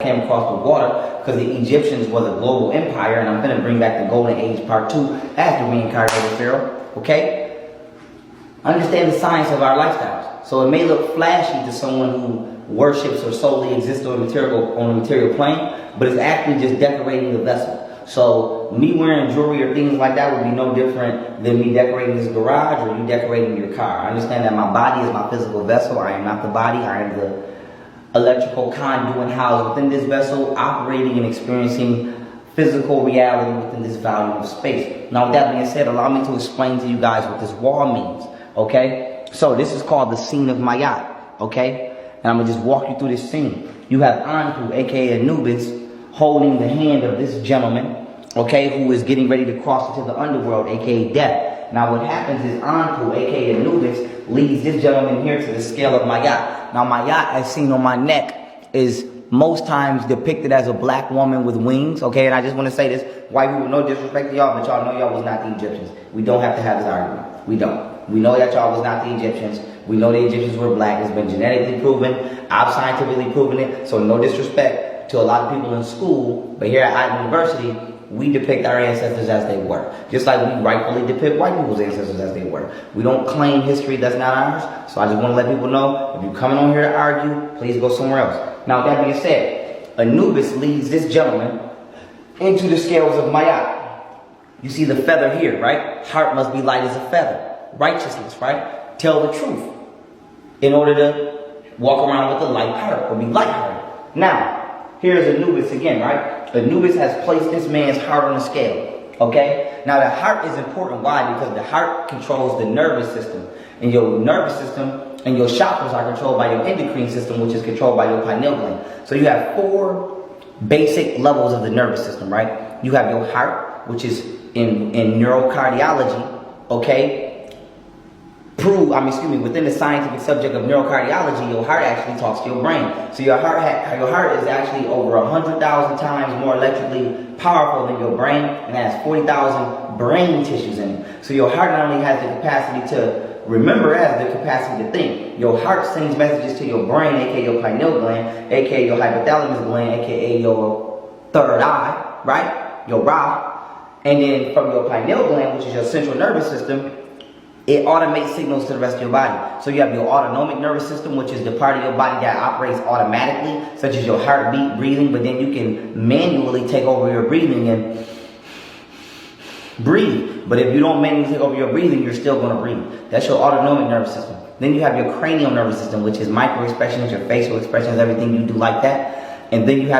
came across the water because the Egyptians was a global empire, and I'm going to bring back the Golden Age Part 2 after reincarnated Pharaoh, okay? Understand the science of our lifestyles. So it may look flashy to someone who worships or solely exists on a material plane, but it's actually just decorating the vessel. So me wearing jewelry or things like that would be no different than me decorating this garage or you decorating your car. I understand that my body is my physical vessel. I am not the body. I am the electrical conduit housed within this vessel, operating and experiencing physical reality within this volume of space. Now with that being said, allow me to explain to you guys what this wall means, okay? So this is called the scene of Maat, okay? And I'm going to just walk you through this scene. You have Anpu, aka Anubis, holding the hand of this gentleman, okay, who is getting ready to cross into the underworld, aka death. Now what happens is Anpu, aka Anubis, leads this gentleman here to the scale of Maat. Now Maat, as seen on my neck, is most times depicted as a black woman with wings, okay? And I just want to say this, white people, no disrespect to y'all, but y'all know y'all was not the Egyptians. We don't have to have this argument. We don't. We know that y'all was not the Egyptians. We know the Egyptians were black. It's been genetically proven. I've scientifically proven it. So no disrespect to a lot of people in school, but here at Iowa University, we depict our ancestors as they were. Just like we rightfully depict white people's ancestors as they were. We don't claim history that's not ours. So I just want to let people know, if you're coming on here to argue, please go somewhere else. Now with that being said, Anubis leads this gentleman into the scales of Maat. You see the feather here, right? Heart must be light as a feather. Righteousness, right? Tell the truth in order to walk around with a light heart or be lighthearted. Now, here's Anubis again, right? Anubis has placed this man's heart on the scale, okay? Now, the heart is important. Why? Because the heart controls the nervous system. And your nervous system and your chakras are controlled by your endocrine system, which is controlled by your pineal gland. So you have 4 basic levels of the nervous system, right? You have your heart, which is in neurocardiology, okay? Within the scientific subject of neurocardiology, your heart actually talks to your brain. So your heart is actually over 100,000 times more electrically powerful than your brain, and has 40,000 brain tissues in it. So your heart not only has the capacity to remember, it has the capacity to think. Your heart sends messages to your brain, aka your pineal gland, aka your hypothalamus gland, aka your third eye, right? Your Ra. And then from your pineal gland, which is your central nervous system, it automates signals to the rest of your body. So you have your autonomic nervous system, which is the part of your body that operates automatically, such as your heartbeat, breathing, but then you can manually take over your breathing and breathe. But if you don't manually take over your breathing, you're still going to breathe. That's your autonomic nervous system. Then you have your cranial nervous system, which is micro expressions, your facial expressions, everything you do like that. And then you have